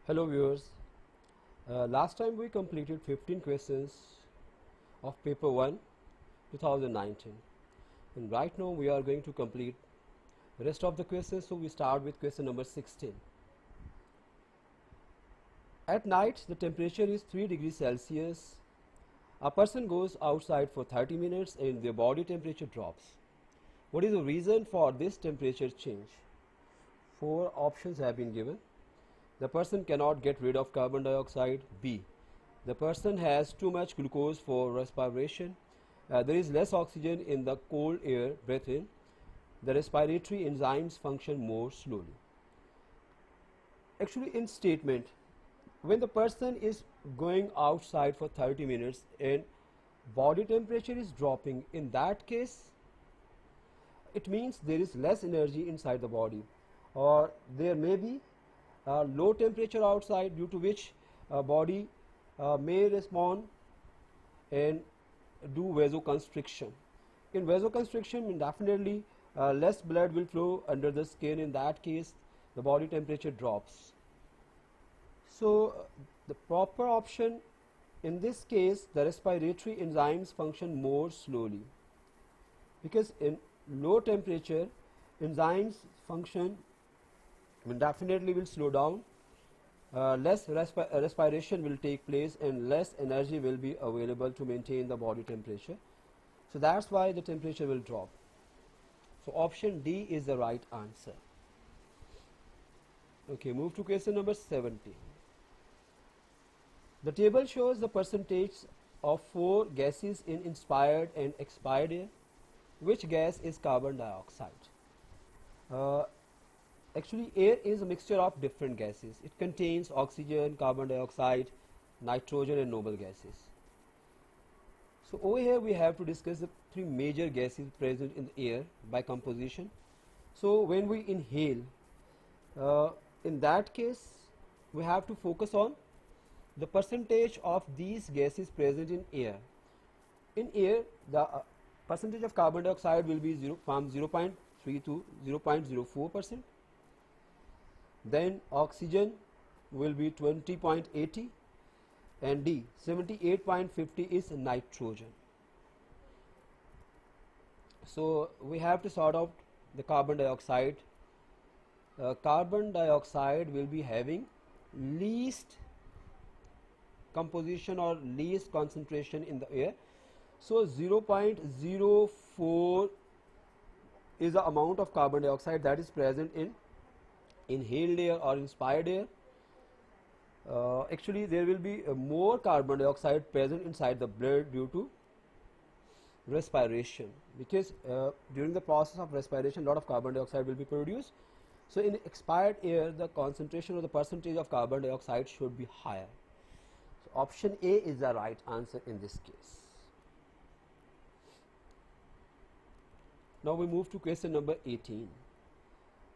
Hello viewers, last time we completed 15 questions of paper 1 2019 and right now we are going to complete the rest of the questions. So we start with question number 16. At night the temperature is 3 degrees Celsius. A person goes outside for 30 minutes and their body temperature drops. What is the reason for this temperature change? 4 options have been given. The person cannot get rid of carbon dioxide. B. The person has too much glucose for respiration. There is less oxygen in the cold air breathed in. The respiratory enzymes function more slowly. Actually, in statement, when the person is going outside for 30 minutes and body temperature is dropping, in that case, it means there is less energy inside the body, or there may be low temperature outside, due to which body may respond and do vasoconstriction. In vasoconstriction, definitely less blood will flow under the skin. In that case, the body temperature drops. So the proper option in this case, the respiratory enzymes function more slowly, because in low temperature enzymes function definitely will slow down, less respiration will take place and less energy will be available to maintain the body temperature. So that's why the temperature will drop. So option D is the right answer. Okay, move to question number 17. The table shows the percentage of 4 gases in inspired and expired air. Which gas is carbon dioxide? Actually, air is a mixture of different gases. It contains oxygen, carbon dioxide, nitrogen and noble gases. So over here we have to discuss the 3 major gases present in the air by composition. So when we inhale, in that case we have to focus on the percentage of these gases present in air. In air, the percentage of carbon dioxide will be from 0.3 to 0.04%. Then oxygen will be 20.80, and D 78.50 is nitrogen. So we have to sort out the carbon dioxide. Carbon dioxide will be having least composition or least concentration in the air. So 0.04 is the amount of carbon dioxide that is present in inhaled air or inspired air. Actually, there will be more carbon dioxide present inside the blood due to respiration, because during the process of respiration, a lot of carbon dioxide will be produced. So in expired air, the concentration or the percentage of carbon dioxide should be higher. So option A is the right answer in this case. Now we move to question number 18.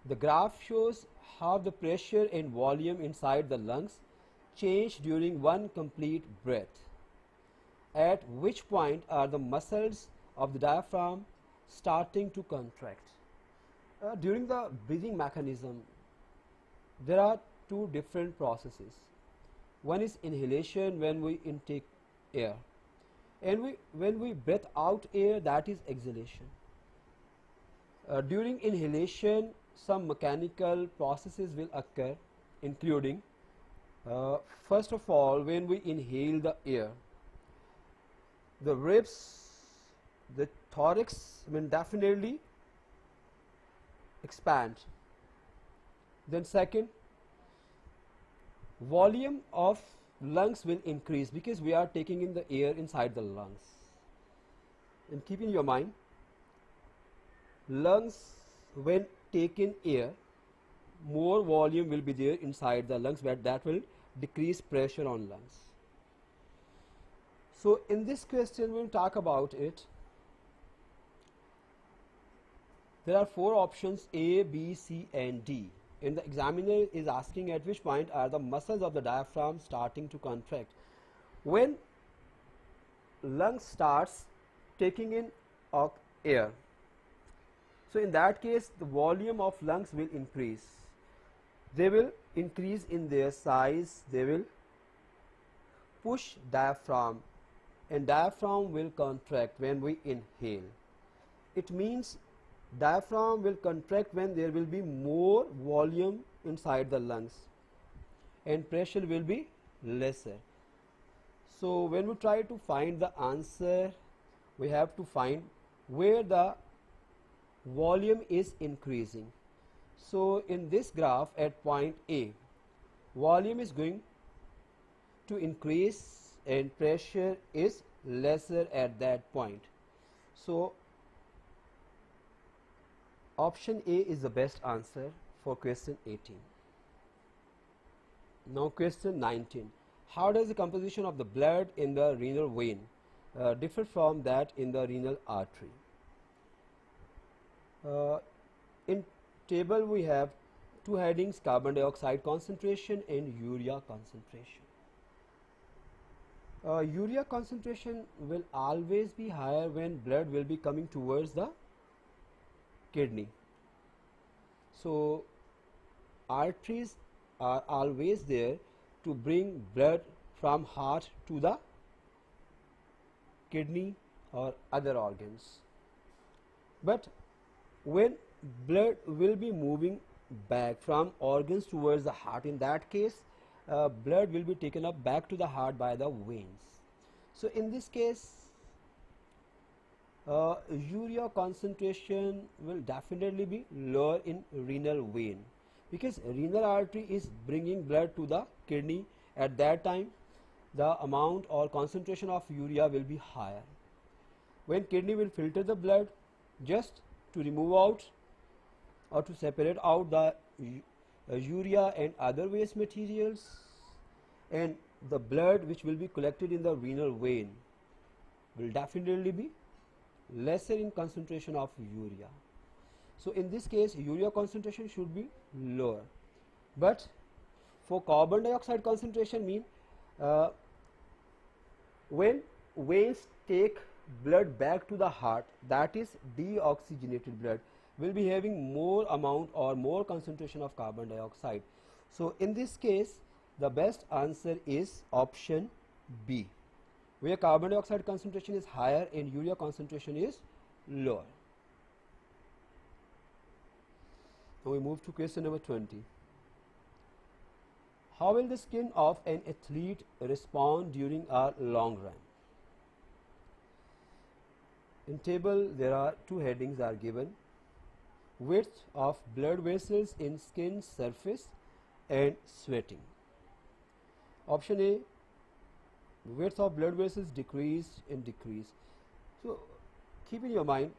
The graph shows how the pressure and volume inside the lungs change during one complete breath. At which point are the muscles of the diaphragm starting to contract? During the breathing mechanism, there are 2 different processes. One is inhalation, when we intake air, and when we breathe out air, that is exhalation. During inhalation, some mechanical processes will occur, including first of all, when we inhale the air, the ribs, the thorax will definitely expand. Then second, volume of lungs will increase, because we are taking in the air inside the lungs. And keep in your mind, lungs, when taken air, more volume will be there inside the lungs, but that will decrease pressure on lungs. So in this question we will talk about it. There are 4 options, A, B, C and D, and the examiner is asking at which point are the muscles of the diaphragm starting to contract. When lungs starts taking in air, so in that case the volume of lungs will increase. They will increase in their size, they will push diaphragm, and diaphragm will contract when we inhale. It means diaphragm will contract when there will be more volume inside the lungs and pressure will be lesser. So when we try to find the answer, we have to find where the volume is increasing. So in this graph at point A, volume is going to increase and pressure is lesser at that point. So option A is the best answer for question 18. Now question 19. How does the composition of the blood in the renal vein differ from that in the renal artery? In table we have two headings: carbon dioxide concentration and urea concentration. Urea concentration will always be higher when blood will be coming towards the kidney. So arteries are always there to bring blood from heart to the kidney or other organs. But when blood will be moving back from organs towards the heart, in that case blood will be taken up back to the heart by the veins. So in this case urea concentration will definitely be lower in renal vein, because renal artery is bringing blood to the kidney. At that time the amount or concentration of urea will be higher. When kidney will filter the blood just to remove out or to separate out the urea and other waste materials, and the blood which will be collected in the renal vein will definitely be lesser in concentration of urea. So in this case urea concentration should be lower. But for carbon dioxide concentration mean when veins take blood back to the heart, that is deoxygenated blood, will be having more amount or more concentration of carbon dioxide. So in this case the best answer is option B, where carbon dioxide concentration is higher and urea concentration is lower. Now we move to question number 20. How will the skin of an athlete respond during a long run? In table there are two headings are given: width of blood vessels in skin surface and sweating. Option A, width of blood vessels decreased and decrease. So keep in your mind,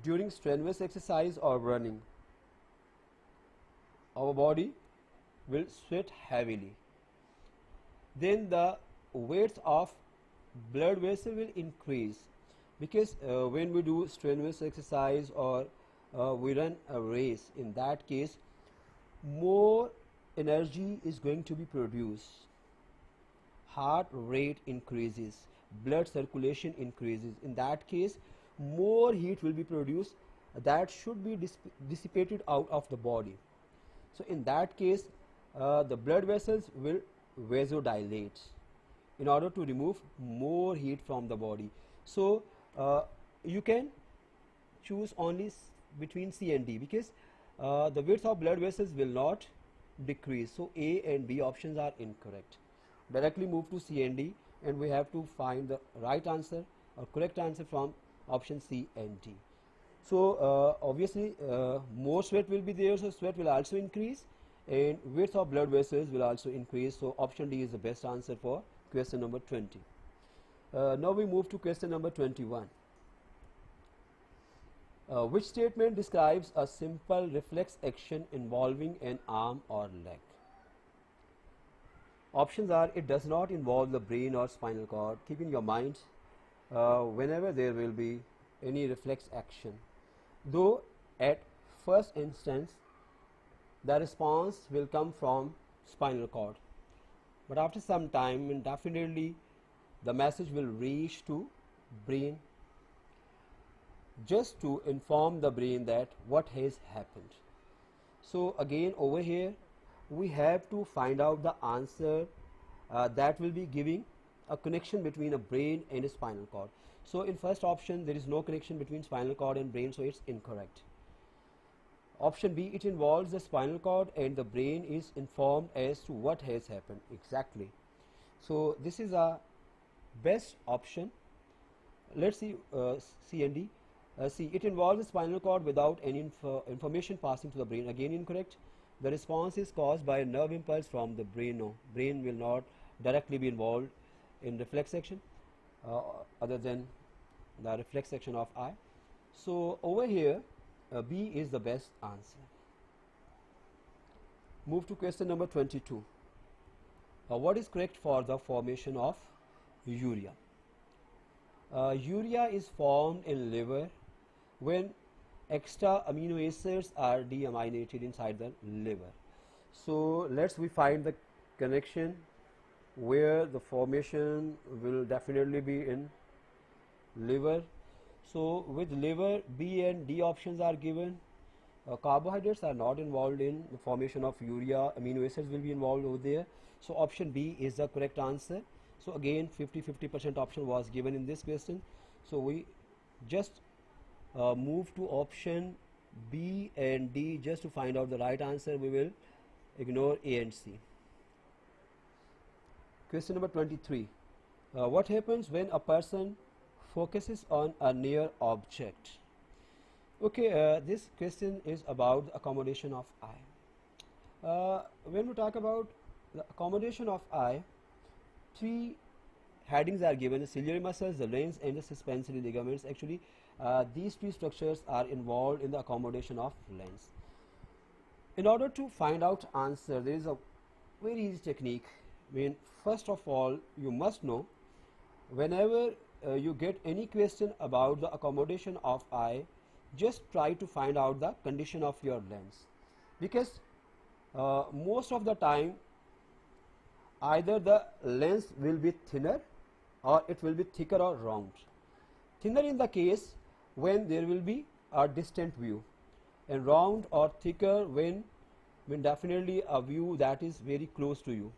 during strenuous exercise or running, our body will sweat heavily. Then the width of blood vessel will increase, because when we do strenuous exercise or we run a race, in that case more energy is going to be produced, heart rate increases, blood circulation increases. In that case more heat will be produced that should be dissipated out of the body. So in that case the blood vessels will vasodilate in order to remove more heat from the body. So you can choose only between C and D, because the width of blood vessels will not decrease. So A and B options are incorrect. Directly move to C and D, and we have to find the right answer or correct answer from option C and D. So obviously more sweat will be there, so sweat will also increase and width of blood vessels will also increase. So option D is the best answer for question number 20. Now we move to question number 21. Which statement describes a simple reflex action involving an arm or leg? Options are: it does not involve the brain or spinal cord. Keep in your mind, whenever there will be any reflex action, though at first instance the response will come from spinal cord, but after some time and definitely the message will reach to brain, just to inform the brain that what has happened. So again over here we have to find out the answer that will be giving a connection between a brain and a spinal cord. So in first option there is no connection between spinal cord and brain, so it's incorrect. Option B, it involves the spinal cord and the brain is informed as to what has happened exactly. So this is a best option. Let's see C and D. C, it involves the spinal cord without any information passing to the brain. Again incorrect. The response is caused by a nerve impulse from the brain. No, brain will not directly be involved in reflex action other than the reflex action of eye. So over here B is the best answer. Move to question number 22. What is correct for the formation of urea? Urea is formed in liver when extra amino acids are deaminated inside the liver. So let's we find the connection where the formation will definitely be in liver. So with liver, B and D options are given. Carbohydrates are not involved in the formation of urea, amino acids will be involved over there. So option B is the correct answer. So again 50% option was given in this question. So we just move to option B and D just to find out the right answer. We will ignore A and C. Question number 23. What happens when a person focuses on a near object? Okay, this question is about the accommodation of eye. When we talk about the accommodation of eye, three headings are given: the ciliary muscles, the lens, and the suspensory ligaments. Actually, these three structures are involved in the accommodation of lens. In order to find out answer, there is a very easy technique. I mean, first of all, you must know whenever you get any question about the accommodation of eye, just try to find out the condition of your lens, because most of the time either the lens will be thinner or it will be thicker or round. Thinner in the case when there will be a distant view, and round or thicker when definitely a view that is very close to you.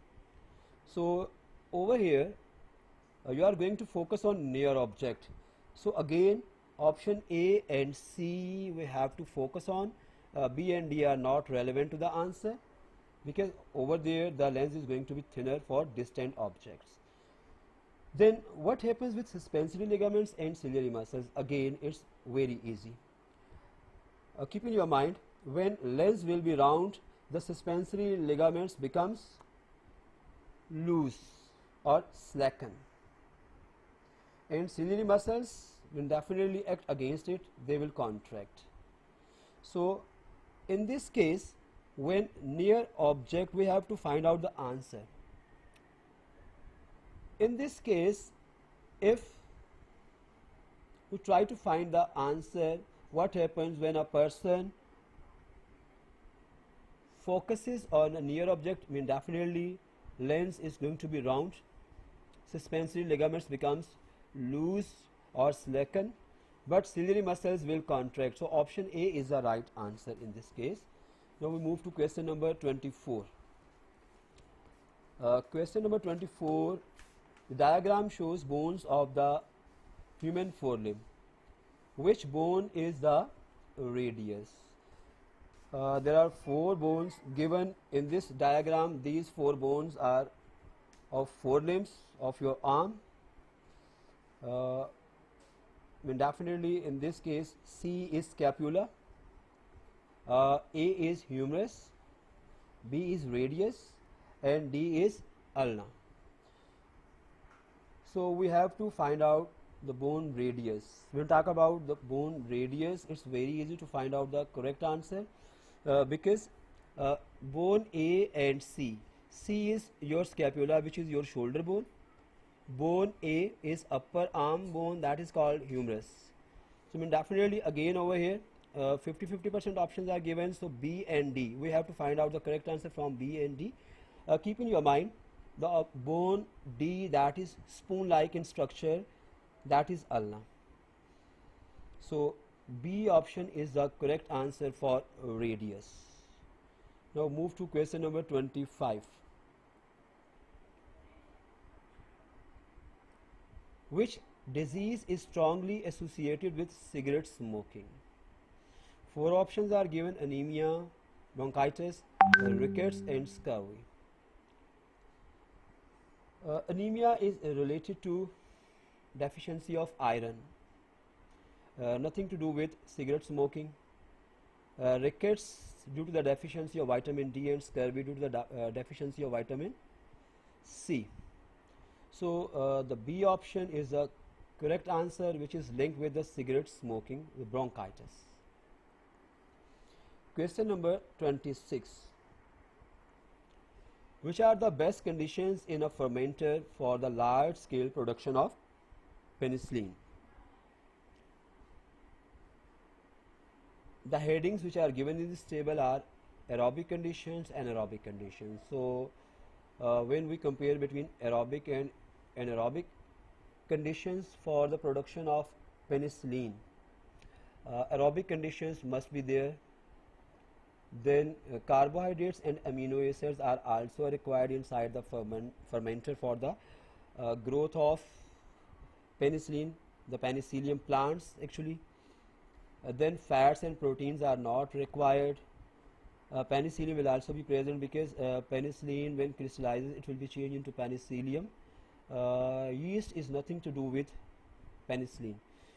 So over here you are going to focus on near object. So again option A and C we have to focus on. B and D are not relevant to the answer because over there the lens is going to be thinner for distant objects. Then what happens with suspensory ligaments and ciliary muscles? Again it's very easy. Keep in your mind, when lens will be round, the suspensory ligaments becomes loose or slacken, and ciliary muscles will definitely act against it, they will contract. So in this case, when near object, we have to find out the answer. In this case, if we try to find the answer, what happens when a person focuses on a near object, I mean definitely lens is going to be round, suspensory ligaments becomes loose or slacken, but ciliary muscles will contract. So option A is the right answer in this case. Now we move to question number 24. Question number 24, the diagram shows bones of the human forelimb. Which bone is the radius? There are 4 bones given in this diagram. These 4 bones are of forelimbs of your arm. Definitely in this case C is scapula, A is humerus, B is radius, and D is ulna. So we have to find out the bone radius. When we talk about the bone radius, it's very easy to find out the correct answer because bone A and C. C is your scapula, which is your shoulder bone. Bone A is upper arm bone, that is called humerus. So definitely again over here 50% options are given. So B and D, we have to find out the correct answer from B and D. Keep in your mind the bone D, that is spoon like in structure, that is ulna. So B option is the correct answer for radius. Now move to question number 25. Which disease is strongly associated with cigarette smoking? Four options are given: anemia, bronchitis, rickets, and scurvy. Anemia is related to deficiency of iron, nothing to do with cigarette smoking. Rickets due to the deficiency of vitamin D, and scurvy due to the deficiency of vitamin C. So the B option is the correct answer, which is linked with the cigarette smoking, with bronchitis. Question number 26. Which are the best conditions in a fermenter for the large scale production of penicillin? The headings which are given in this table are aerobic conditions and anaerobic conditions. So when we compare between aerobic and anaerobic conditions for the production of penicillin, aerobic conditions must be there. Then carbohydrates and amino acids are also required inside the fermenter for the growth of penicillin, the penicillium plants actually. Then fats and proteins are not required. Penicillin will also be present because penicillin, when crystallizes, it will be changed into penicillium. Yeast is nothing to do with penicillin.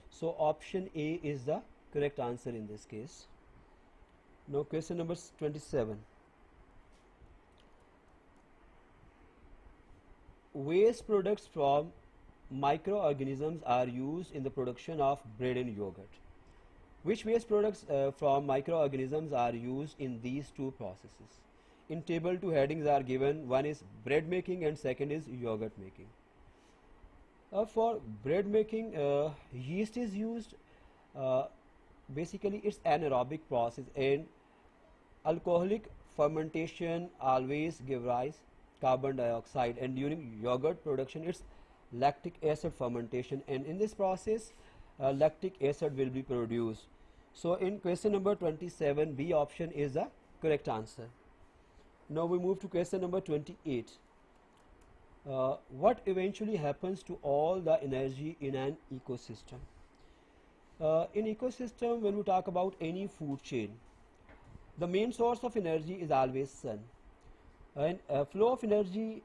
So option A is the correct answer in this case. Now question number 27. Waste products from microorganisms are used in the production of bread and yogurt. Which waste products from microorganisms are used in these two processes? In table, two headings are given. One is bread making and second is yogurt making. For bread making, yeast is used. Basically it's anaerobic process, and alcoholic fermentation always give rise carbon dioxide, and during yogurt production it's lactic acid fermentation, and in this process lactic acid will be produced. So in question number 27, B option is the correct answer. Now we move to question number 28. What eventually happens to all the energy in an ecosystem? In ecosystem, when we talk about any food chain, the main source of energy is always sun, and flow of energy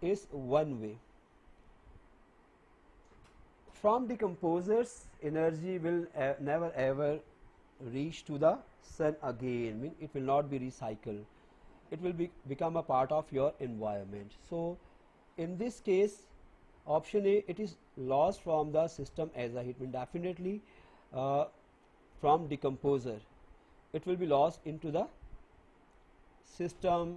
is one way. From decomposers, energy will never ever reach to the sun again. Mean it will not be recycled. It will become a part of your environment. So in this case, option A, it is lost from the system as a heat. Mean definitely from decomposer it will be lost into the system.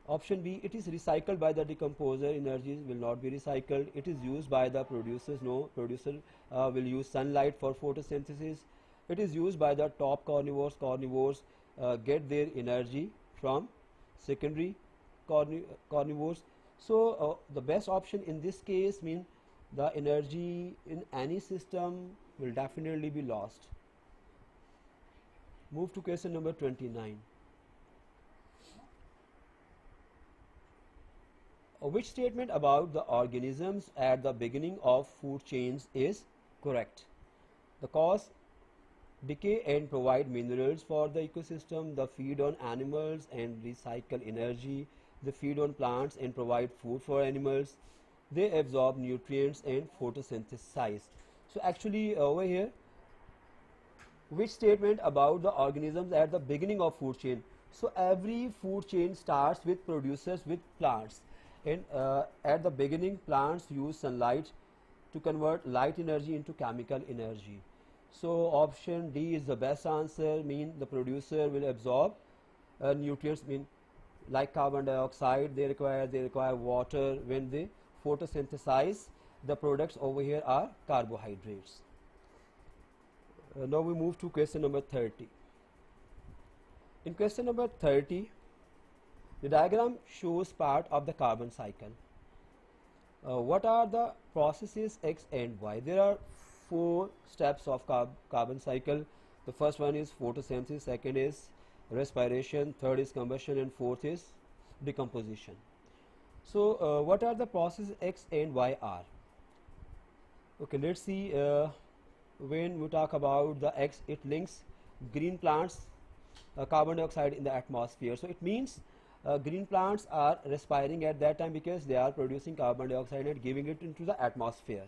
Option B, it is recycled by the decomposer. Energy will not be recycled. It is used by the producers. No, producer will use sunlight for photosynthesis. It is used by the top carnivores. Carnivores get their energy from secondary carnivores. So the best option in this case means the energy in any system will definitely be lost. Move to question number 29. Which statement about the organisms at the beginning of food chains is correct? The cause decay and provide minerals for the ecosystem. The feed on animals and recycle energy. They feed on plants and provide food for animals. They absorb nutrients and photosynthesize. So actually over here, which statement about the organisms at the beginning of food chain? So every food chain starts with producers, with plants, and at the beginning plants use sunlight to convert light energy into chemical energy. So option D is the best answer. Mean the producer will absorb nutrients, mean like carbon dioxide. They require water. When they photosynthesize, the products over here are carbohydrates. Now we move to question number 30. In question number 30, the diagram shows part of the carbon cycle. What are the processes X and Y? There are 4 steps of carbon cycle. The first one is photosynthesis, second is respiration, third is combustion, and fourth is decomposition. So what are the processes X and Y are? Okay, let's see. When we talk about the X, it links green plants carbon dioxide in the atmosphere. So it means green plants are respiring at that time because they are producing carbon dioxide and giving it into the atmosphere.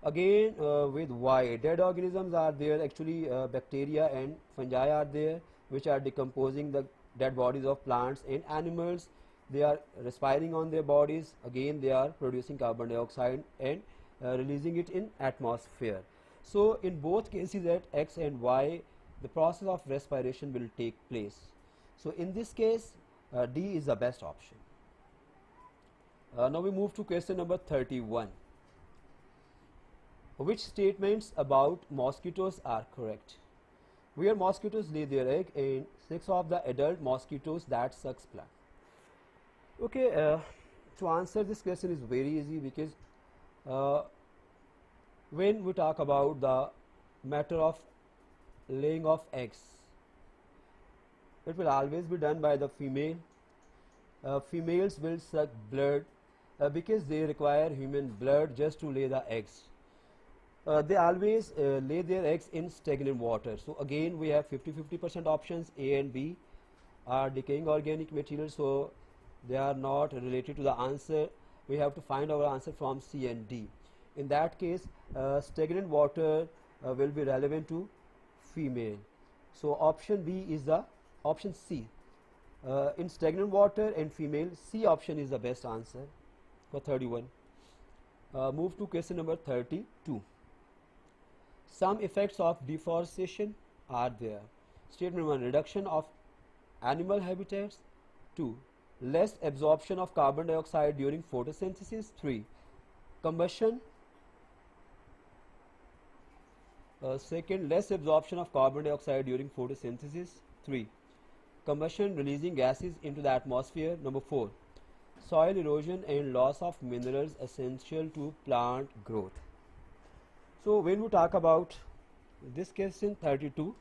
Again, with Y, dead organisms are there, actually bacteria and fungi are there, which are decomposing the dead bodies of plants and animals. They are respiring on their bodies, again they are producing carbon dioxide and releasing it in atmosphere. So in both cases at X and Y, the process of respiration will take place. So in this case, D is the best option. Now we move to question number 31. Which statements about mosquitoes are correct? Where mosquitoes lay their egg and 6 of the adult mosquitoes that sucks blood. Okay, to answer this question is very easy because when we talk about the matter of laying of eggs, it will always be done by the female. Females will suck blood because they require human blood just to lay the eggs. They always lay their eggs in stagnant water. So again we have 50-50% options. A and B are decaying organic material, so they are not related to the answer. We have to find our answer from C and D. In that case, stagnant water will be relevant to female. So option B is the option C. In stagnant water and female, C option is the best answer for 31. Move to question number 32. Some effects of deforestation are there. Statement 1, reduction of animal habitats. 2, less absorption of carbon dioxide during photosynthesis. 3, combustion. Second, less absorption of carbon dioxide during photosynthesis. 3, combustion releasing gases into the atmosphere. Number 4, soil erosion and loss of minerals essential to plant growth. So when we talk about this question 32,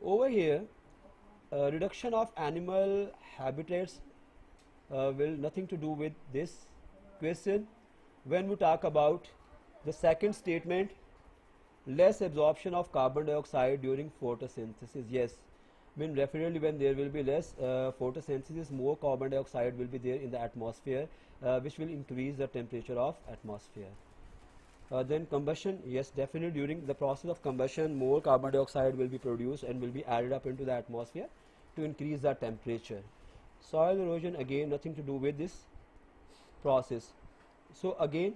over here reduction of animal habitats will nothing to do with this question. When we talk about the second statement, less absorption of carbon dioxide during photosynthesis, yes, when definitely when there will be less photosynthesis, more carbon dioxide will be there in the atmosphere, which will increase the temperature of atmosphere. Then combustion, yes, definitely during the process of combustion more carbon dioxide will be produced and will be added up into the atmosphere to increase the temperature. Soil erosion, again nothing to do with this process. So again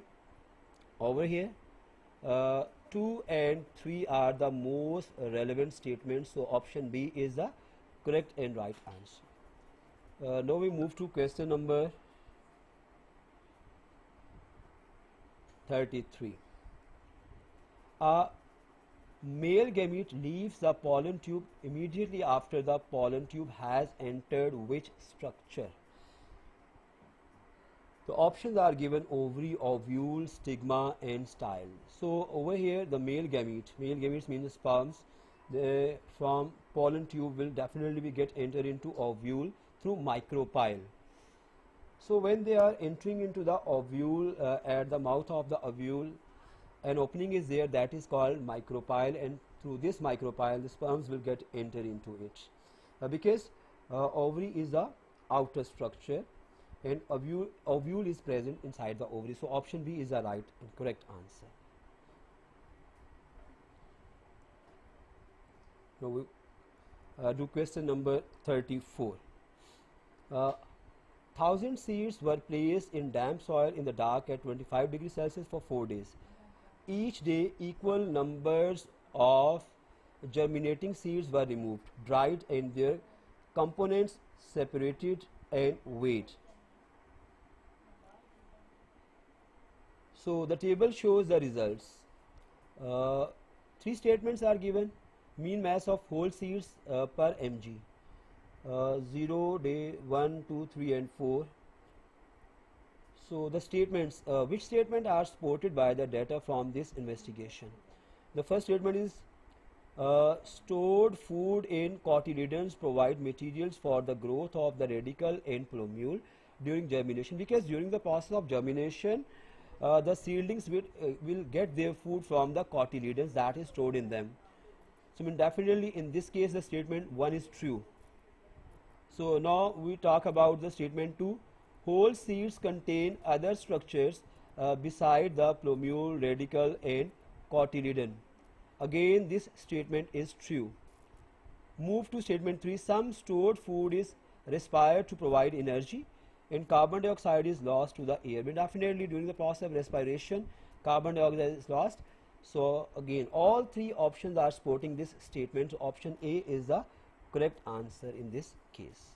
over here 2 and 3 are the most relevant statements, so option B is the correct and right answer. Now we move to question number 33. A male gamete leaves the pollen tube immediately after the pollen tube has entered which structure? The options are given: ovary, ovule, stigma and style. So over here the male gametes means sperms, they from pollen tube will definitely be get enter into ovule through micropyle. So when they are entering into the ovule, at the mouth of the ovule an opening is there, that is called micropyle, and through this micropyle the sperms will get enter into it, because ovary is the outer structure and ovule is present inside the ovary. So option B is the right and correct answer. Now we do question number 34. 1000 seeds were placed in damp soil in the dark at 25 degrees Celsius for 4 days. Each day equal numbers of germinating seeds were removed, dried and their components separated and weighed. So the table shows the results. 3 statements are given. Mean mass of whole seeds per mg. 0, day 1, 2, 3 and 4. So the statements, which statement are supported by the data from this investigation? The first statement is Stored food in cotyledons provide materials for the growth of the radicle and plumule during germination, because during the process of germination the seedlings will get their food from the cotyledons that is stored in them. So I mean, definitely in this case the statement 1 is true. So now we talk about the statement 2. Whole seeds contain other structures beside the plumule, radicle and cotyledon. Again this statement is true. Move to statement 3. Some stored food is respired to provide energy and carbon dioxide is lost to the air. But definitely during the process of respiration carbon dioxide is lost. So again all three options are supporting this statement. So option A is the correct answer in this case.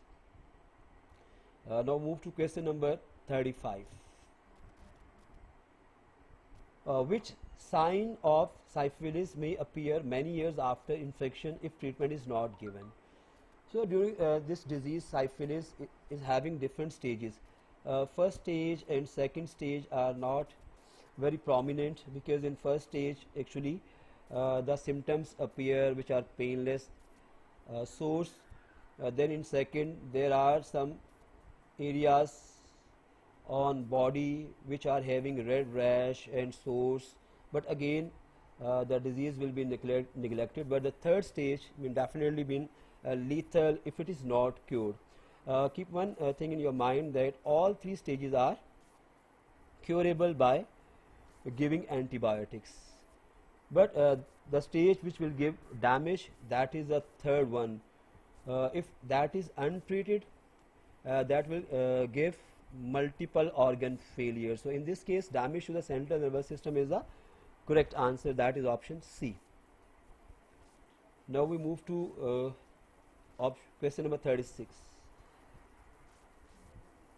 Now move to question number 35. Which sign of syphilis may appear many years after infection if treatment is not given? So during this disease, syphilis is having different stages. First stage and second stage are not very prominent, because in first stage actually the symptoms appear which are painless, sores. Then in second there are some areas on body which are having red rash and sores, but again the disease will be neglected. But the third stage will definitely be lethal if it is not cured. Keep one thing in your mind, that all three stages are curable by giving antibiotics, but the stage which will give damage, that is the third one. If that is untreated, that will give multiple organ failure. So in this case damage to the central nervous system is the correct answer, that is option C. Now we move to question number 36.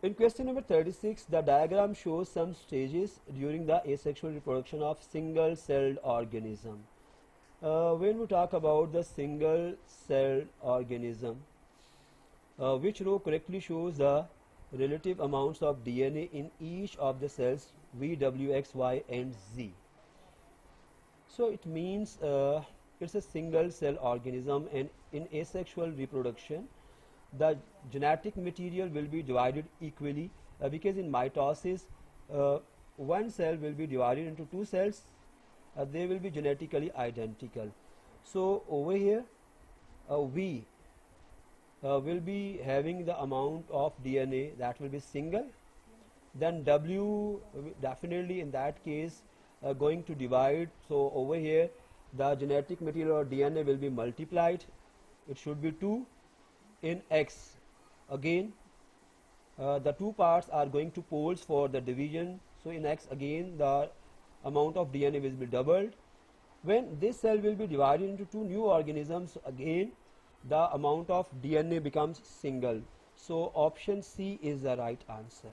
In question number 36, the diagram shows some stages during the asexual reproduction of single-celled organism. When we talk about the single-celled organism, which row correctly shows the relative amounts of DNA in each of the cells V, W, X, Y and Z? So it means it's a single cell organism, and in asexual reproduction the genetic material will be divided equally, because in mitosis one cell will be divided into two cells, they will be genetically identical. So over here V will be having the amount of DNA that will be single, then W definitely in that case going to divide. So over here the genetic material or DNA will be multiplied, it should be 2. In X again the two parts are going to poles for the division, so in X again the amount of DNA will be doubled. When this cell will be divided into two new organisms, again the amount of DNA becomes single. So option C is the right answer.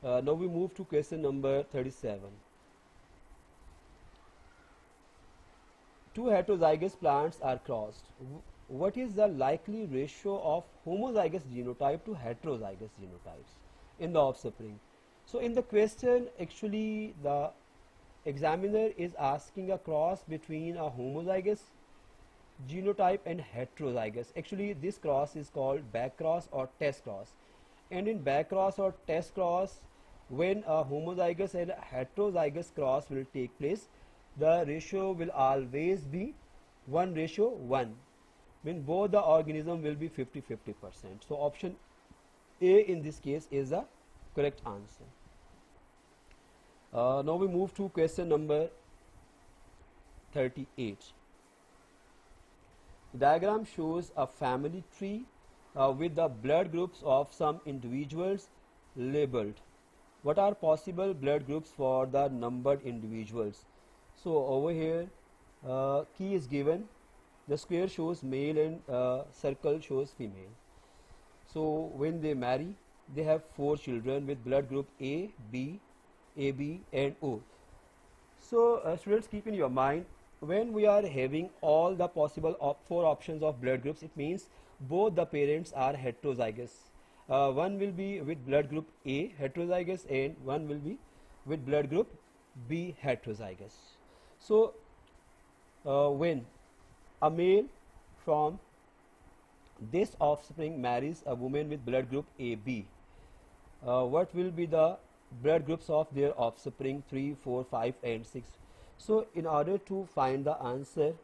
Now we move to question number 37. Two heterozygous plants are crossed. What is the likely ratio of homozygous genotype to heterozygous genotypes in the offspring? So in the question actually the examiner is asking a cross between a homozygous genotype and heterozygous. Actually this cross is called back cross or test cross, and in back cross or test cross, when a homozygous and a heterozygous cross will take place, the ratio will always be 1:1, when both the organism will be 50-50%. So option A in this case is the correct answer. Now we move to question number 38. The diagram shows a family tree with the blood groups of some individuals labeled. What are possible blood groups for the numbered individuals? So over here key is given, the square shows male and circle shows female. So when they marry they have 4 children with blood group A, B, AB and O. So students, keep in your mind, when we are having all the possible 4 options of blood groups, it means both the parents are heterozygous. One will be with blood group A heterozygous and one will be with blood group B heterozygous. So when a male from this offspring marries a woman with blood group AB, what will be the blood groups of their offspring 3, 4, 5 and 6? So in order to find the answer,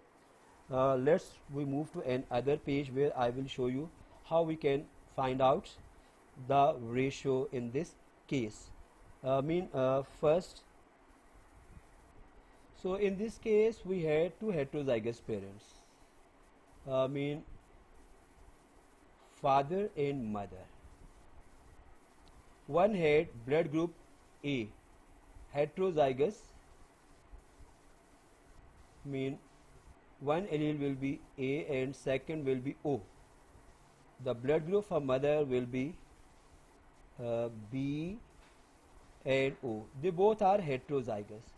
let's we move to another page where I will show you how we can find out the ratio in this case. First, so in this case we had two heterozygous parents, father and mother. One had blood group A, heterozygous, one allele will be A and second will be O. The blood group for mother will be B and O. They both are heterozygous.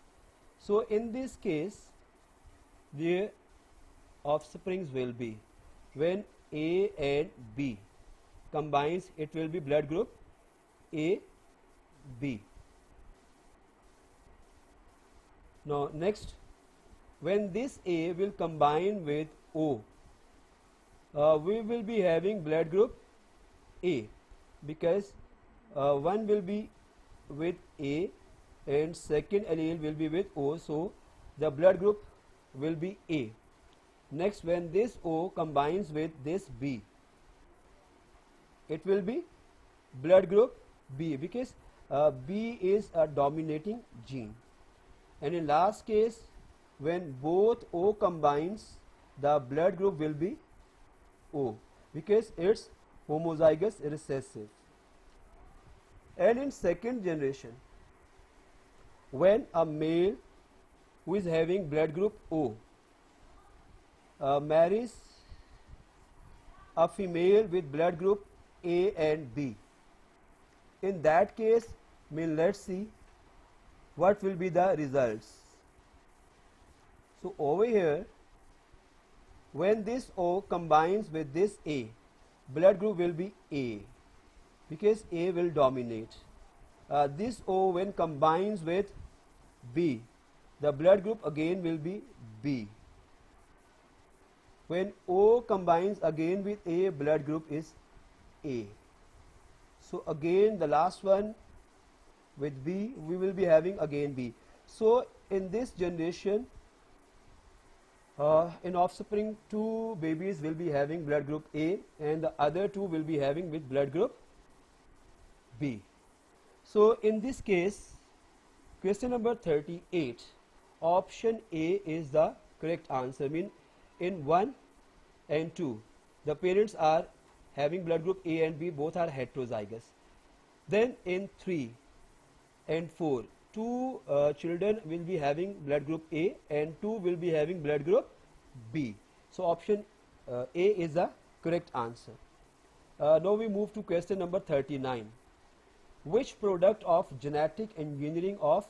So in this case, their offsprings will be, when A and B combines, it will be blood group A, B. Now next, when this A will combine with O, we will be having blood group A, because one will be with A and second allele will be with O, so the blood group will be A. Next, when this O combines with this B, it will be blood group B, because B is a dominating gene. And in last case, when both O combines, the blood group will be O, because it's homozygous recessive. And in second generation, when a male who is having blood group O marries a female with blood group A and B, in that case, let's see what will be the results. So over here, when this O combines with this A, blood group will be A, because A will dominate. This O when combines with B, the blood group again will be B. When O combines again with A, blood group is A. So again the last one with B, we will be having again B. So in this generation, in offspring, two babies will be having blood group A and the other two will be having with blood group B. So in this case, question number 38, option A is the correct answer. In 1 and 2, the parents are having blood group A and B, both are heterozygous. Then in 3 and 4, two children will be having blood group A and two will be having blood group B. So option A is the correct answer. Now we move to question number 39. Which product of genetic engineering of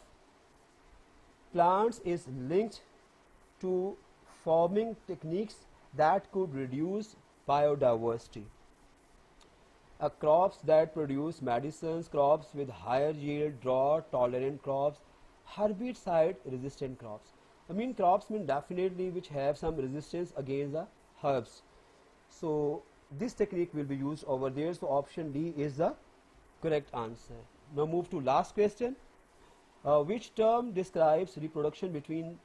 plants is linked to farming techniques that could reduce biodiversity? Crops that produce medicines, crops with higher yield, drought tolerant crops, herbicide resistant crops. Crops definitely which have some resistance against the herbs. So this technique will be used over there. So option D is the correct answer. Now move to last question. Which term describes reproduction between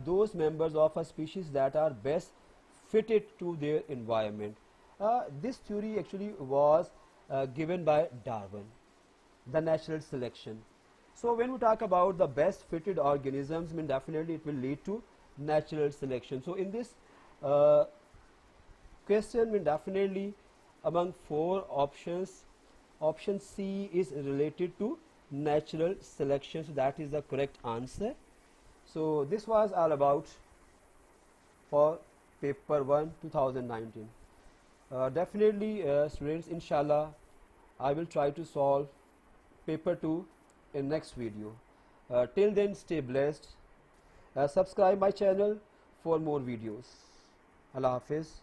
those members of a species that are best fitted to their environment? This theory actually was given by Darwin, the natural selection. So when we talk about the best fitted organisms, definitely it will lead to natural selection. So in this question, definitely among 4 options, option C is related to natural selection. So that is the correct answer. So this was all about for paper 1 2019. Definitely students, inshallah I will try to solve paper 2 in next video. Till then, stay blessed. Subscribe my channel for more videos. Allah Hafiz.